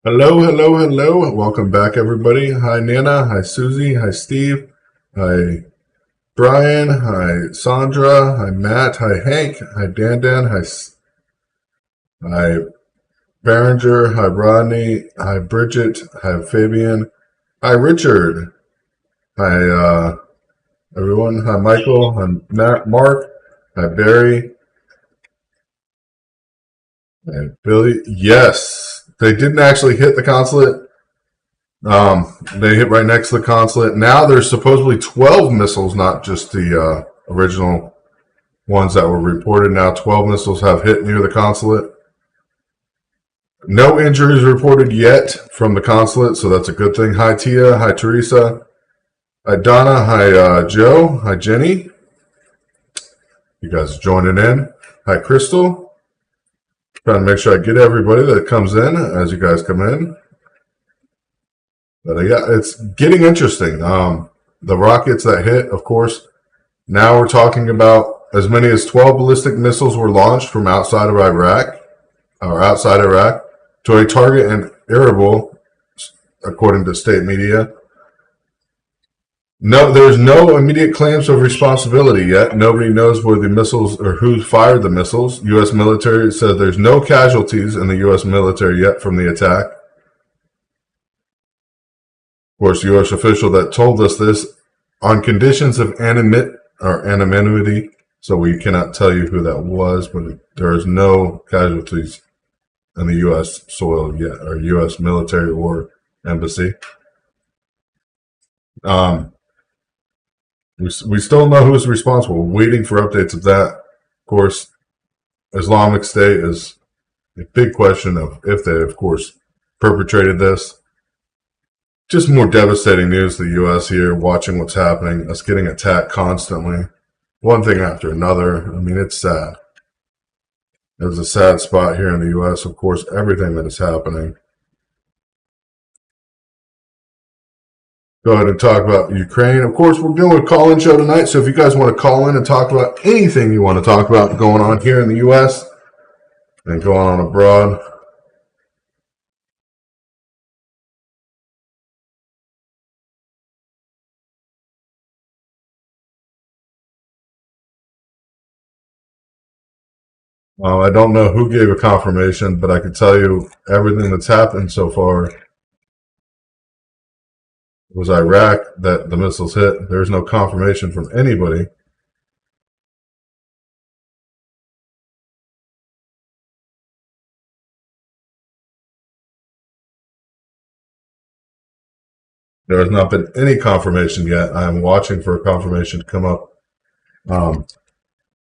Hello, hello, hello. Welcome back, everybody. Hi, Nana. Hi, Susie. Hi, Steve. Hi, Brian. Hi, Sandra. Hi, Matt. Hi, Hank. Hi, Dan. Hi, Berenger. Hi, Rodney. Hi, Bridget. Hi, Fabian. Hi, Richard. Hi, everyone. Hi, Michael. Hi, Mark. Hi, Barry. Hi, Billy. Yes, they didn't actually hit the consulate. They hit right next to the consulate. Now there's supposedly 12 missiles, not just the original ones that were reported. Now 12 missiles have hit near the consulate. No injuries reported yet from the consulate, so that's a good thing. Hi, Tia. Hi, Teresa. Hi, Donna. Hi, Joe. Hi, Jenny. You guys are joining in. Hi, Crystal. Trying to make sure I get everybody that comes in as you guys come in. But yeah, it's getting interesting. The rockets that hit, of course, now we're talking about as many as 12 ballistic missiles were launched from outside of Iraq, or outside Iraq, to a target in Erbil, according to state media. No, there's no immediate claims of responsibility yet. Nobody knows where the missiles or who fired the missiles. U.S. military said there's no casualties in the U.S. military yet from the attack. Of course, U.S. official that told us this on conditions of anonymity, so we cannot tell you who that was, but there is no casualties in the U.S. soil yet, or U.S. military or embassy. Um, we still don't know who's responsible. We're waiting for updates of that. Of course, Islamic State is a big question of if they, of course, perpetrated this. Just more devastating news to the U.S. here, watching what's happening, us getting attacked constantly, one thing after another. I mean, it's sad. It's a sad spot here in the U.S., of course, everything that is happening. Go ahead and talk about Ukraine. Of course, we're doing a call-in show tonight, so if you guys want to call in and talk about anything you want to talk about going on here in the U.S. and going on abroad, I don't know who gave a confirmation, but I can tell you everything that's happened so far was Iraq that the missiles hit. There's no confirmation from anybody. There has not been any confirmation yet. I am watching for a confirmation to come up. Um,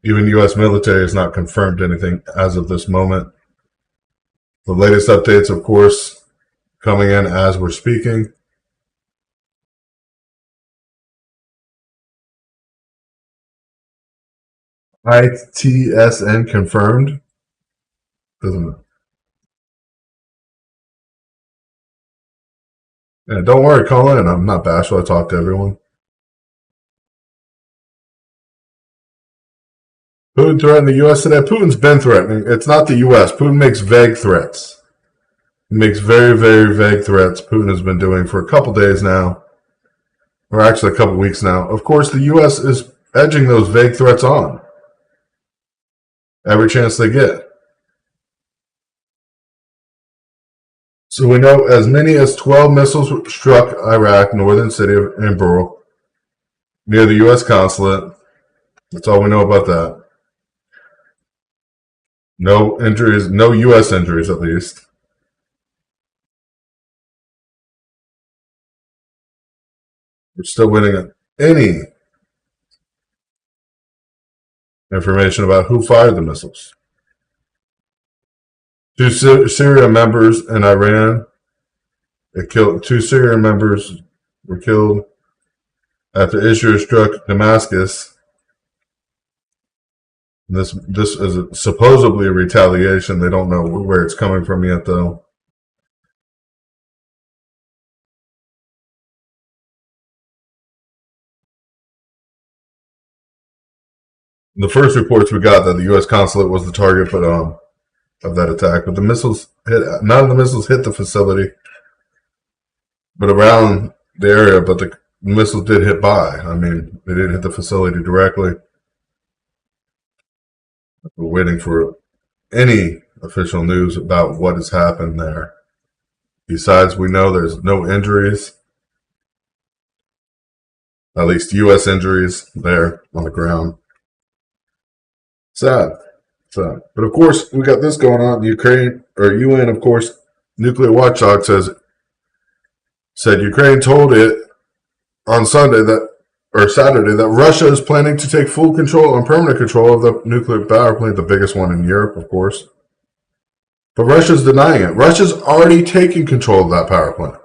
Even U.S. military has not confirmed anything as of this moment. The latest updates, of course, coming in as we're speaking. ITSN confirmed. Doesn't. Yeah, don't worry, call in. I'm not bashful. I talk to everyone. Putin threatened the U.S. today. Putin's been threatening. It's not the U.S. Putin makes vague threats. He makes very, very vague threats. Putin has been doing for a couple days now, or actually a couple weeks now. Of course, the U.S. is edging those vague threats on every chance they get. So we know as many as 12 missiles struck Iraq, northern city of Erbil, near the U.S. consulate. That's all we know about that. No injuries, no U.S. injuries at least. We're still waiting on any information about who fired the missiles. Two Syria members in Iran. It killed two Syrian members were killed after Israel struck Damascus. This is supposedly a retaliation. They don't know where it's coming from yet, though. The first reports we got that the U.S. consulate was the target, but of that attack, but none of the missiles hit the facility, but around the area. But the missiles did hit by. I mean, they didn't hit the facility directly. We're waiting for any official news about what has happened there. Besides, we know there's no injuries, at least U.S. injuries there on the ground. Sad. But of course, we got this going on. Ukraine, or UN, of course, nuclear watchdog said Ukraine told it on Saturday that Russia is planning to take full control and permanent control of the nuclear power plant, the biggest one in Europe, of course. But Russia's denying it. Russia's already taken control of that power plant.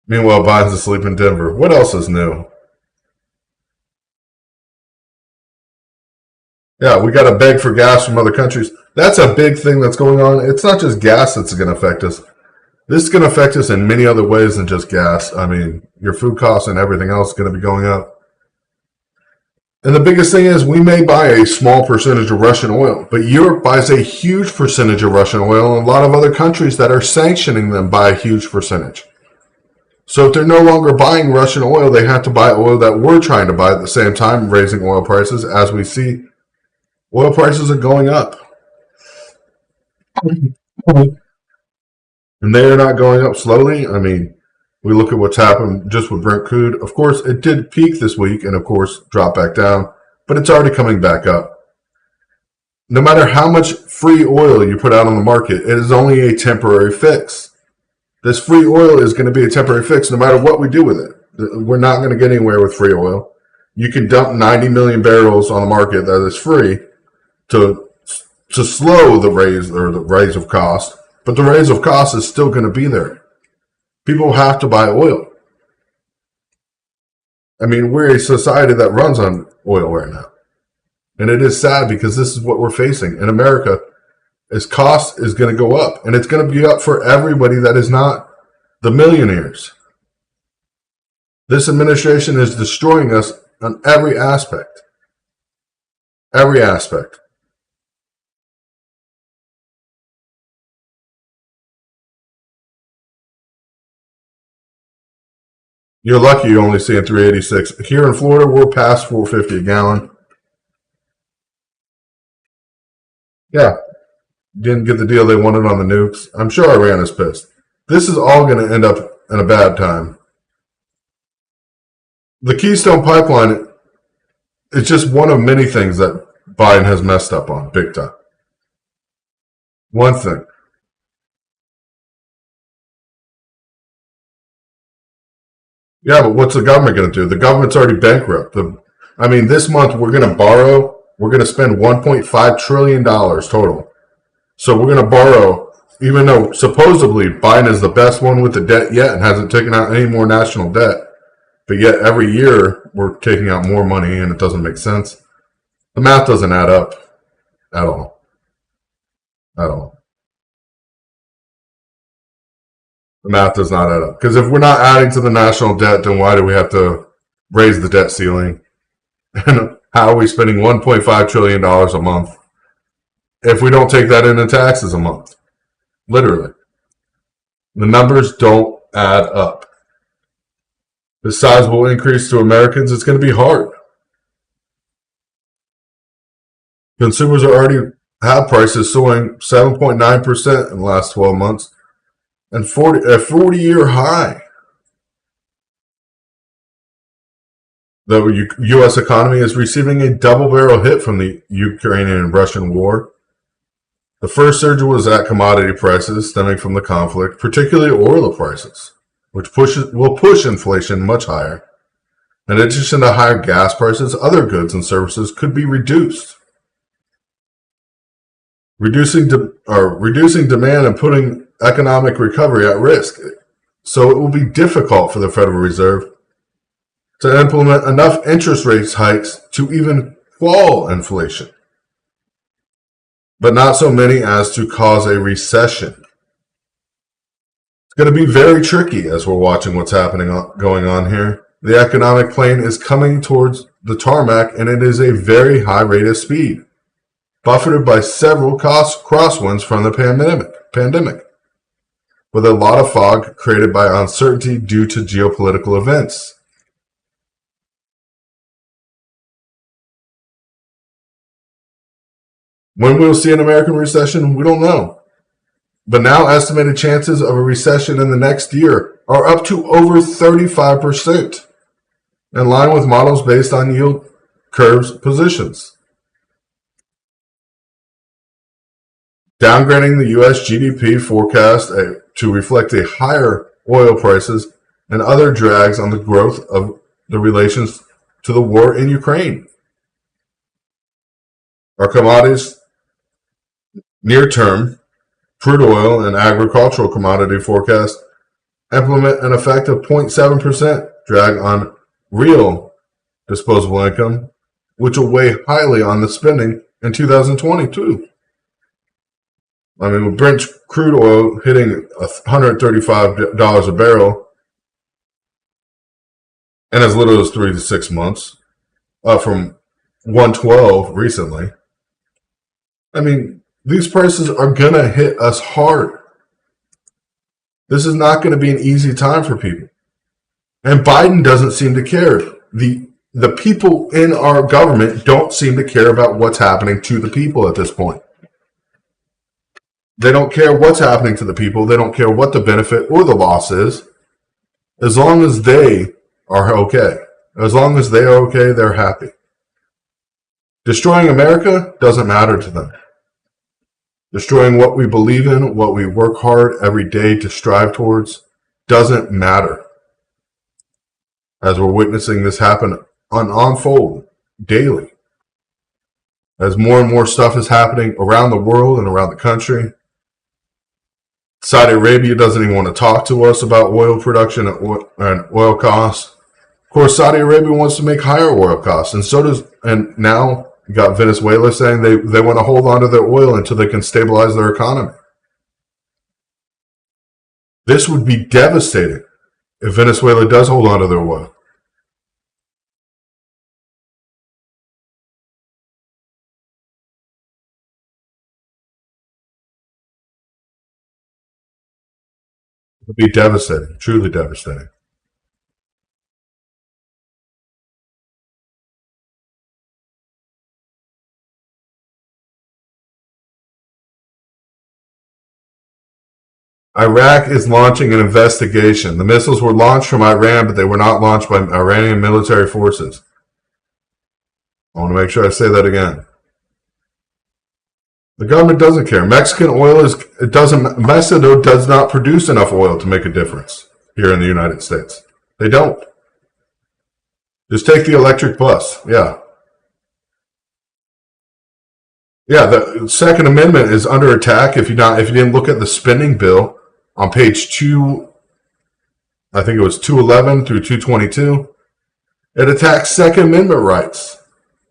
Meanwhile, Biden's asleep in Denver. What else is new? Yeah, we got to beg for gas from other countries. That's a big thing that's going on. It's not just gas that's going to affect us. This is going to affect us in many other ways than just gas. I mean, your food costs and everything else is going to be going up. And the biggest thing is we may buy a small percentage of Russian oil, but Europe buys a huge percentage of Russian oil, and a lot of other countries that are sanctioning them buy a huge percentage. So if they're no longer buying Russian oil, they have to buy oil that we're trying to buy at the same time, raising oil prices. As we see, oil prices are going up. And they are not going up slowly. I mean, we look at what's happened just with Brent crude. Of course, it did peak this week and, of course, drop back down, but it's already coming back up. No matter how much free oil you put out on the market, it is only a temporary fix. This free oil is going to be a temporary fix no matter what we do with it. We're not going to get anywhere with free oil. You can dump 90 million barrels on the market that is free to slow the raise of cost, but the raise of cost is still going to be there. People have to buy oil. I mean, we're a society that runs on oil right now. And it is sad because this is what we're facing. In America, its cost is going to go up. And it's going to be up for everybody that is not the millionaires. This administration is destroying us on every aspect. Every aspect. You're lucky you're only seeing 386. Here in Florida, we're past 450 a gallon. Yeah, didn't get the deal they wanted on the nukes. I'm sure Iran is pissed. This is all going to end up in a bad time. The Keystone Pipeline is just one of many things that Biden has messed up on, big time. One thing. Yeah, but what's the government going to do? The government's already bankrupt. This month we're going to spend $1.5 trillion total. So we're going to borrow, even though supposedly Biden is the best one with the debt yet and hasn't taken out any more national debt. But yet every year we're taking out more money and it doesn't make sense. The math doesn't add up at all. At all. The math does not add up. Because if we're not adding to the national debt, then why do we have to raise the debt ceiling? And how are we spending $1.5 trillion a month if we don't take that into taxes a month? Literally. The numbers don't add up. The sizable increase to Americans, it's going to be hard. Consumers have prices soaring 7.9% in the last 12 months. And a 40-year high. The U.S. economy is receiving a double-barrel hit from the Ukrainian and Russian war. The first surge was at commodity prices stemming from the conflict, particularly oil prices, which will push inflation much higher. In addition to higher gas prices, other goods and services could be reduced. Reducing demand and putting economic recovery at risk. So it will be difficult for the Federal Reserve to implement enough interest rate hikes to even quell inflation, but not so many as to cause a recession. It's going to be very tricky as we're watching what's going on here. The economic plane is coming towards the tarmac, and it is a very high rate of speed. buffeted by several crosswinds from the pandemic, with a lot of fog created by uncertainty due to geopolitical events. When we'll see an American recession, we don't know. But now estimated chances of a recession in the next year are up to over 35%, in line with models based on yield curves positions. Downgrading the U.S. GDP forecast to reflect a higher oil prices and other drags on the growth of the relations to the war in Ukraine. Our commodities near-term crude oil and agricultural commodity forecast implement an effective 0.7% drag on real disposable income, which will weigh highly on the spending in 2022. I mean, with Brent crude oil hitting $135 a barrel in as little as 3 to 6 months, up from $112 recently. I mean, these prices are going to hit us hard. This is not going to be an easy time for people. And Biden doesn't seem to care. The people in our government don't seem to care about what's happening to the people at this point. They don't care what's happening to the people. They don't care what the benefit or the loss is. As long as they are okay. As long as they are okay, they're happy. Destroying America doesn't matter to them. Destroying what we believe in, what we work hard every day to strive towards, doesn't matter. As we're witnessing this happen unfold daily. As more and more stuff is happening around the world and around the country. Saudi Arabia doesn't even want to talk to us about oil production and oil costs. Of course, Saudi Arabia wants to make higher oil costs, and now you got Venezuela saying they want to hold on to their oil until they can stabilize their economy. This would be devastating if Venezuela does hold on to their oil. It would be devastating, truly devastating. Iraq is launching an investigation. The missiles were launched from Iran, but they were not launched by Iranian military forces. I want to make sure I say that again. The government doesn't care. Mexico does not produce enough oil to make a difference here in the United States. They don't. Just take the electric bus. Yeah. Yeah, the Second Amendment is under attack. If you didn't look at the spending bill on page 2, I think it was 211 through 222, it attacks Second Amendment rights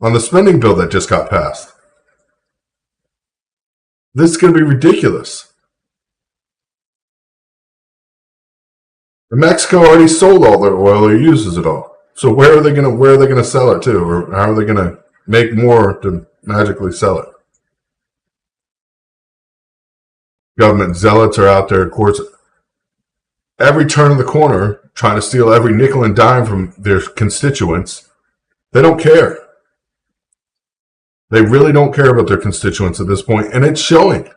on the spending bill that just got passed. This is going to be ridiculous. Mexico already sold all their oil or uses it all. So where are they going to sell it to, or how are they going to make more to magically sell it? Government zealots are out there, of course, every turn of the corner, trying to steal every nickel and dime from their constituents. They don't care. They really don't care about their constituents at this point, and it's showing.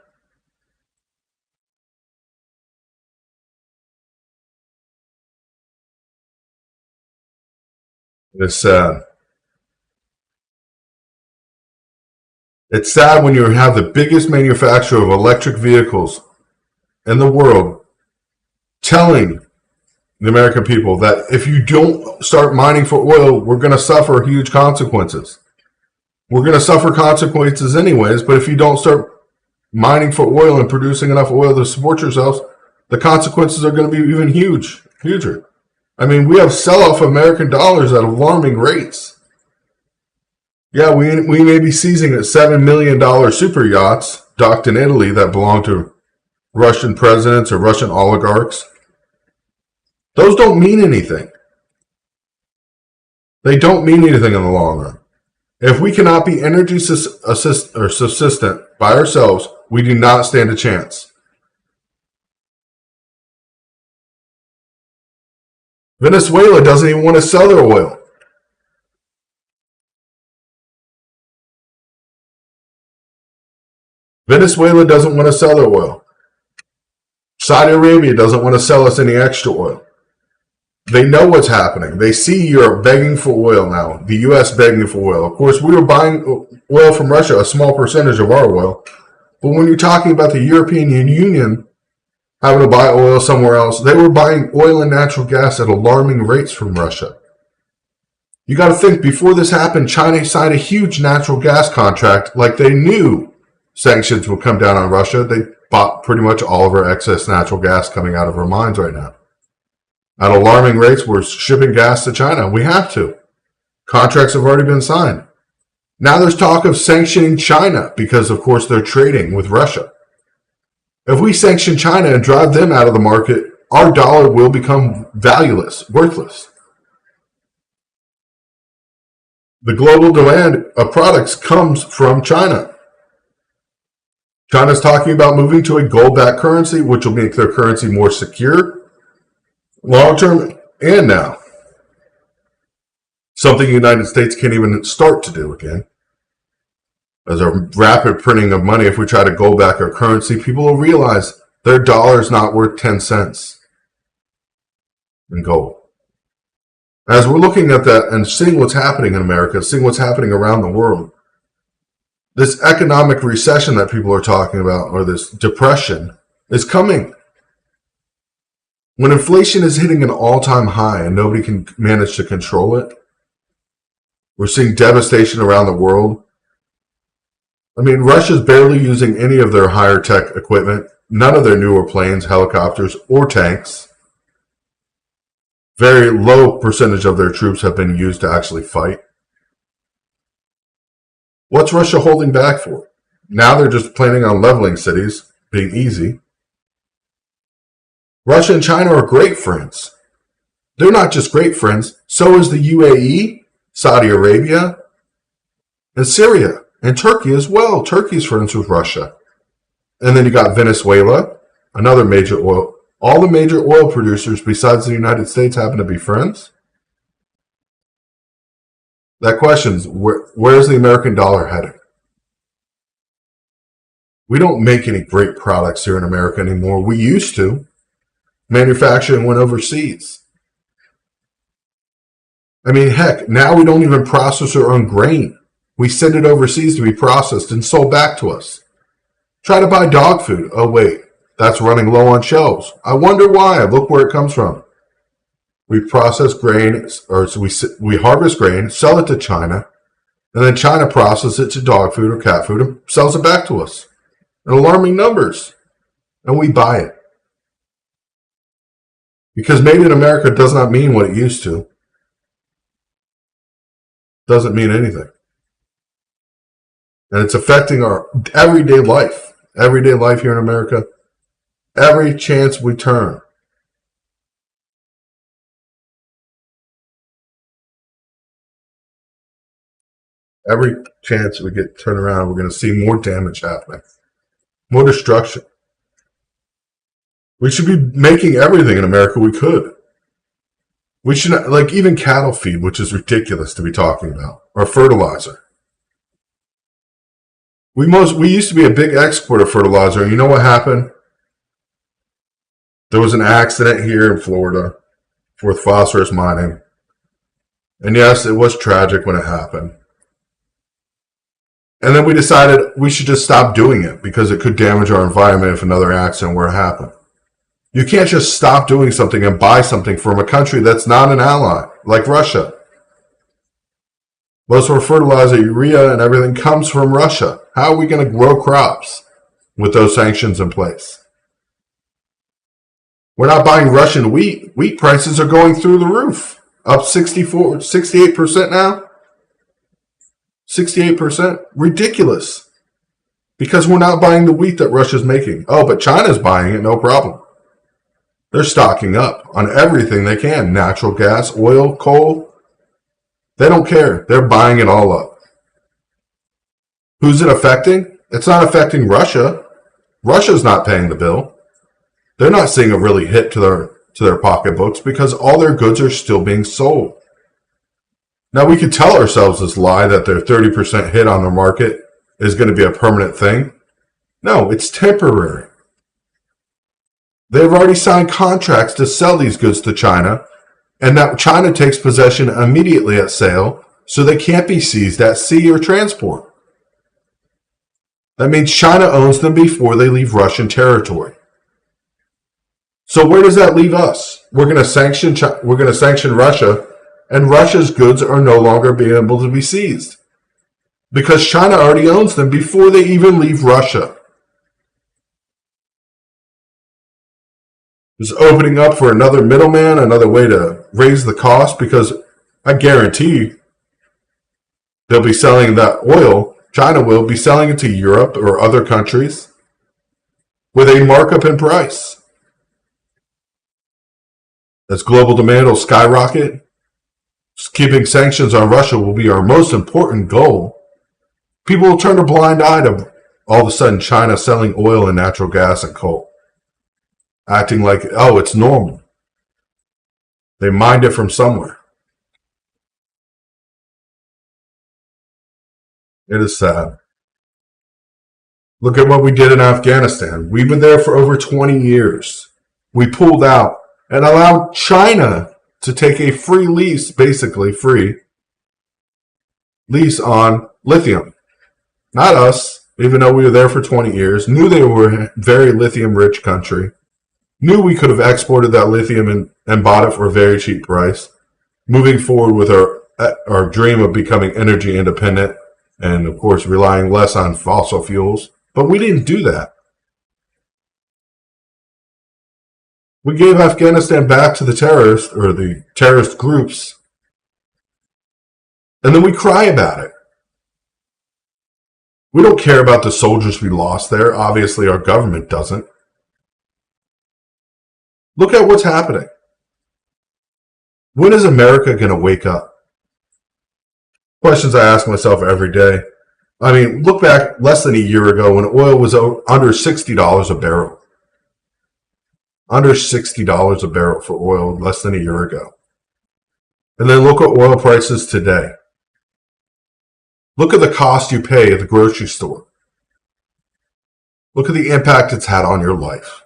It's sad. It's sad when you have the biggest manufacturer of electric vehicles in the world telling the American people that if you don't start mining for oil, we're going to suffer huge consequences. We're going to suffer consequences anyways, but if you don't start mining for oil and producing enough oil to support yourselves, the consequences are going to be even huger. I mean, we have sell-off American dollars at alarming rates. Yeah, we may be seizing at $7 million super yachts docked in Italy that belong to Russian presidents or Russian oligarchs. Those don't mean anything. They don't mean anything in the long run. If we cannot be energy subsistent by ourselves, we do not stand a chance. Venezuela doesn't even want to sell their oil. Venezuela doesn't want to sell their oil. Saudi Arabia doesn't want to sell us any extra oil. They know what's happening. They see Europe begging for oil now, the U.S. begging for oil. Of course, we were buying oil from Russia, a small percentage of our oil. But when you're talking about the European Union having to buy oil somewhere else, they were buying oil and natural gas at alarming rates from Russia. You got to think, before this happened, China signed a huge natural gas contract like they knew sanctions would come down on Russia. They bought pretty much all of our excess natural gas coming out of our mines right now. At alarming rates, we're shipping gas to China. We have to. Contracts have already been signed. Now there's talk of sanctioning China because, of course, they're trading with Russia. If we sanction China and drive them out of the market, our dollar will become valueless, worthless. The global demand of products comes from China. China's talking about moving to a gold-backed currency, which will make their currency more secure, long-term and now. Something the United States can't even start to do again. As a rapid printing of money, if we try to gold back our currency, people will realize their dollar is not worth 10 cents in gold. As we're looking at that and seeing what's happening in America, seeing what's happening around the world, this economic recession that people are talking about, or this depression, is coming. When inflation is hitting an all-time high and nobody can manage to control it, we're seeing devastation around the world. I mean, Russia's barely using any of their higher tech equipment, none of their newer planes, helicopters, or tanks. Very low percentage of their troops have been used to actually fight. What's Russia holding back for? Now they're just planning on leveling cities, being easy. Russia and China are great friends. They're not just great friends, so is the UAE, Saudi Arabia, and Syria. And Turkey as well. Turkey's friends with Russia. And then you got Venezuela, another major oil. All the major oil producers besides the United States happen to be friends. That question's, where's the American dollar heading? We don't make any great products here in America anymore. We used to. Manufacturing went overseas. I mean, heck, now we don't even process our own grain. We send it overseas to be processed and sold back to us. Try to buy dog food. Oh, wait, that's running low on shelves. I wonder why. Look where it comes from. We process grain, or so we harvest grain, sell it to China, and then China processes it to dog food or cat food and sells it back to us in alarming numbers. And we buy it. Because made in America does not mean what it used to. Doesn't mean anything. And it's affecting our everyday life. Everyday life here in America. Every chance we turn. Every chance we get turned around, we're going to see more damage happening. More destruction. We should be making everything in America we could. We should not, like even cattle feed, which is ridiculous to be talking about, or fertilizer. We used to be a big exporter of fertilizer, and you know what happened? There was an accident here in Florida with phosphorus mining. And yes, it was tragic when it happened. And then we decided we should just stop doing it because it could damage our environment if another accident were to happen. You can't just stop doing something and buy something from a country that's not an ally, like Russia. Most of our fertilizer, urea, and everything comes from Russia. How are we going to grow crops with those sanctions in place? We're not buying Russian wheat. Wheat prices are going through the roof. Up 68% now. 68%. Ridiculous. Because we're not buying the wheat that Russia's making. Oh, but China's buying it, no problem. They're stocking up on everything they can. Natural gas, oil, coal. They don't care. They're buying it all up. Who's it affecting? It's not affecting Russia. Russia's not paying the bill. They're not seeing a really hit to their pocketbooks because all their goods are still being sold. Now we could tell ourselves this lie that their 30% hit on the market is going to be a permanent thing. No, it's temporary. They've already signed contracts to sell these goods to China, and that China takes possession immediately at sale, so they can't be seized at sea or transport. That means China owns them before they leave Russian territory. So where does that leave us? We're going to sanction Russia, and Russia's goods are no longer being able to be seized because China already owns them before they even leave Russia. It's opening up for another middleman, another way to raise the cost, because I guarantee they'll be selling that oil. China will be selling it to Europe or other countries with a markup in price. As global demand will skyrocket, keeping sanctions on Russia will be our most important goal. People will turn a blind eye to all of a sudden China selling oil and natural gas and coal, acting like, oh, it's normal. They mined it from somewhere. It is sad. Look at what we did in Afghanistan. We've been there for over 20 years. We pulled out and allowed China to take a free lease, basically free lease on lithium. Not us, even though we were there for 20 years, knew they were a very lithium-rich country, knew we could have exported that lithium and bought it for a very cheap price, moving forward with our dream of becoming energy independent and, of course, relying less on fossil fuels. But we didn't do that. We gave Afghanistan back to the terrorists, or the terrorist groups, and then we cry about it. We don't care about the soldiers we lost there. Obviously, our government doesn't. Look at what's happening. When is America going to wake up? Questions I ask myself every day. I mean, look back less than a year ago when oil was under $60 a barrel. Under $60 a barrel for oil less than a year ago. And then look at oil prices today. Look at the cost you pay at the grocery store. Look at the impact it's had on your life.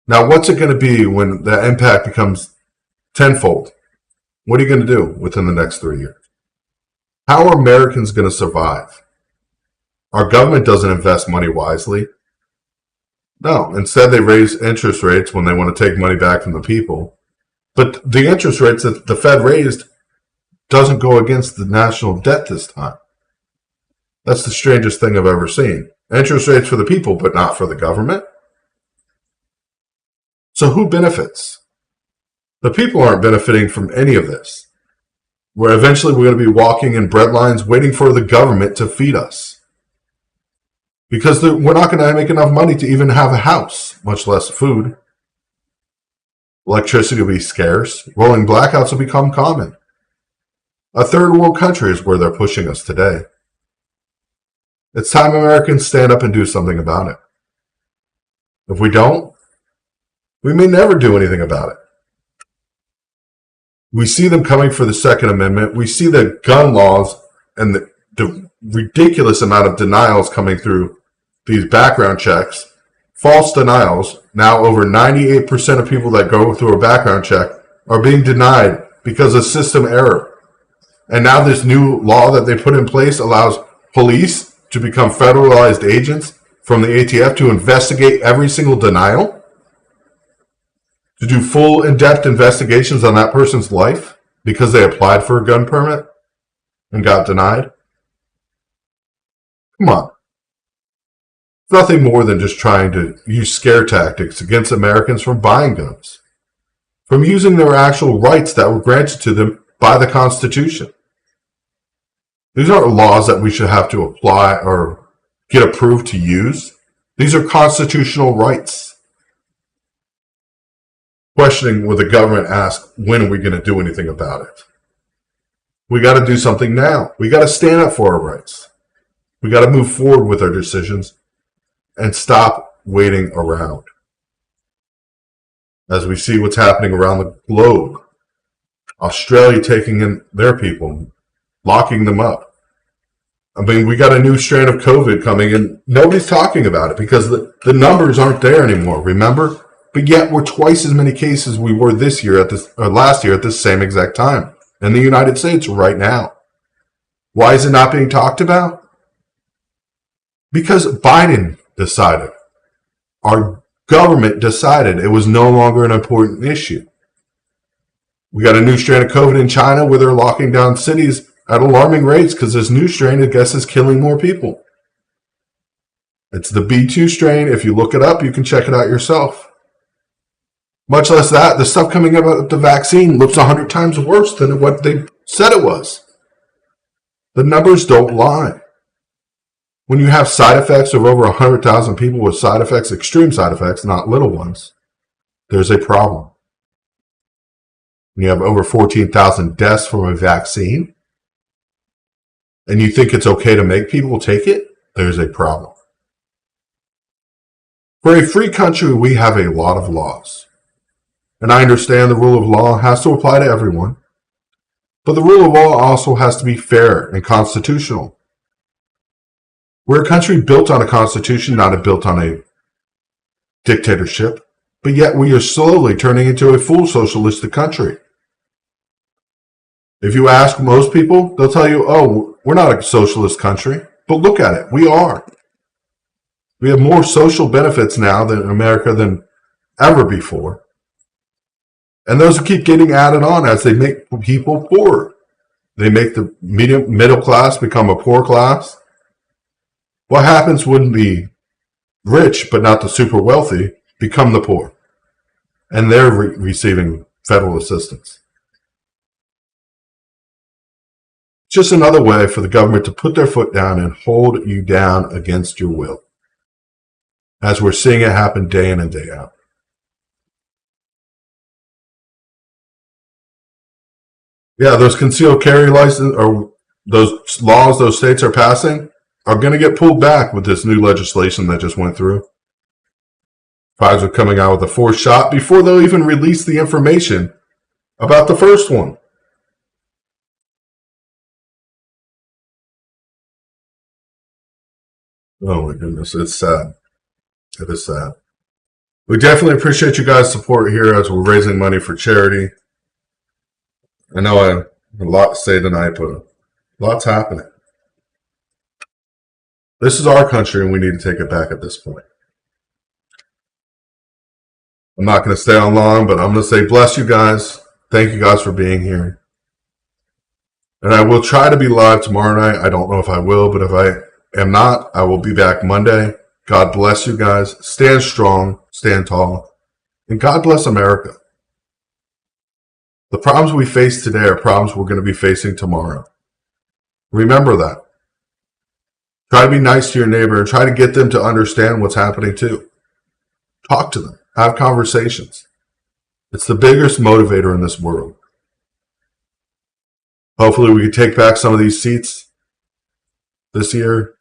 Now, what's it going to be when that impact becomes tenfold? What are you going to do within the next 3 years? How are Americans going to survive? Our government doesn't invest money wisely. No, instead they raise interest rates when they want to take money back from the people. But the interest rates that the Fed raised doesn't go against the national debt this time. That's the strangest thing I've ever seen. Interest rates for the people, but not for the government. So who benefits? The people aren't benefiting from any of this. Where eventually we're going to be walking in bread lines waiting for the government to feed us. Because we're not going to make enough money to even have a house, much less food. Electricity will be scarce. Rolling blackouts will become common. A third world country is where they're pushing us today. It's time Americans stand up and do something about it. If we don't, we may never do anything about it. We see them coming for the Second Amendment. We see the gun laws and the ridiculous amount of denials coming through these background checks. False denials. Now over 98% of people that go through a background check are being denied because of system error. And now this new law that they put in place allows police to become federalized agents from the ATF to investigate every single denial. To do full in-depth investigations on that person's life because they applied for a gun permit and got denied. Come on. It's nothing more than just trying to use scare tactics against Americans from buying guns, from using their actual rights that were granted to them by the Constitution. These aren't laws that we should have to apply or get approved to use. These are constitutional rights. Questioning what the government asks, when are we going to do anything about it? We got to do something now. We got to stand up for our rights. We got to move forward with our decisions and stop waiting around. As we see what's happening around the globe, Australia taking in their people, locking them up. I mean, we got a new strain of COVID coming in. Nobody's talking about it because the numbers aren't there anymore, remember? But yet we're twice as many cases we were this year last year at this same exact time in the United States right now. Why is it not being talked about? Because Biden decided. Our government decided it was no longer an important issue. We got a new strain of COVID in China where they're locking down cities at alarming rates because this new strain, I guess, is killing more people. It's the B2 strain. If you look it up, you can check it out yourself. Much less that, the stuff coming about the vaccine looks 100 times worse than what they said it was. The numbers don't lie. When you have side effects of over 100,000 people with side effects, extreme side effects, not little ones, there's a problem. When you have over 14,000 deaths from a vaccine, and you think it's okay to make people take it, there's a problem. For a free country, we have a lot of laws. And I understand the rule of law has to apply to everyone. But the rule of law also has to be fair and constitutional. We're a country built on a constitution, not built on a dictatorship. But yet we are slowly turning into a full socialistic country. If you ask most people, they'll tell you, oh, we're not a socialist country. But look at it. We are. We have more social benefits now in America than ever before. And those keep getting added on as they make people poorer. They make the middle class become a poor class. What happens when the rich, but not the super wealthy, become the poor? And they're receiving federal assistance. Just another way for the government to put their foot down and hold you down against your will. As we're seeing it happen day in and day out. Yeah, those concealed carry license or those laws those states are passing are going to get pulled back with this new legislation that just went through. Pfizer coming out with a fourth shot before they'll even release the information about the first one. Oh my goodness, it's sad. It is sad. We definitely appreciate you guys' support here as we're raising money for charity. I know I have a lot to say tonight, but lots happening. This is our country and we need to take it back at this point. I'm not going to stay on long, but I'm going to say bless you guys. Thank you guys for being here. And I will try to be live tomorrow night. I don't know if I will, but if I am not, I will be back Monday. God bless you guys. Stand strong, stand tall, and God bless America. The problems we face today are problems we're going to be facing tomorrow. Remember that. Try to be nice to your neighbor and try to get them to understand what's happening too. Talk to them. Have conversations. It's the biggest motivator in this world. Hopefully we can take back some of these seats this year.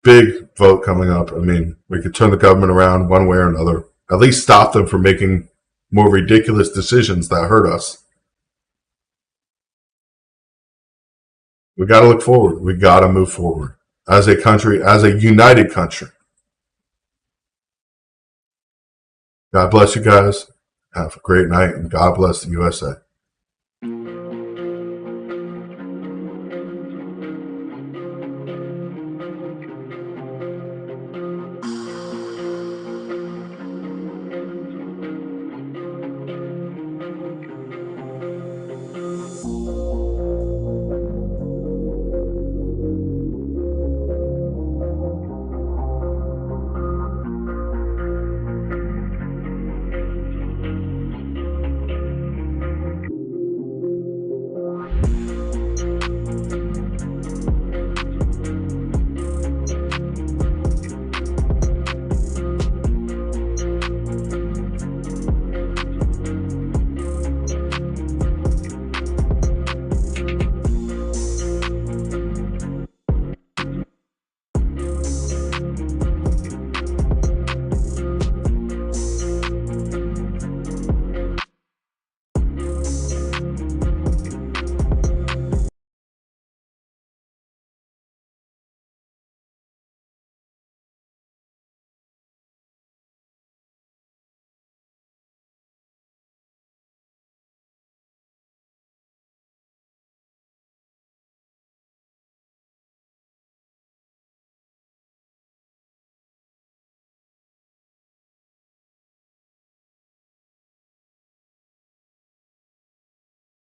Big vote coming up. I mean, we could turn the government around one way or another. At least stop them from making more ridiculous decisions that hurt us. We got to look forward. We got to move forward as a country, as a united country. God bless you guys. Have a great night, and God bless the USA.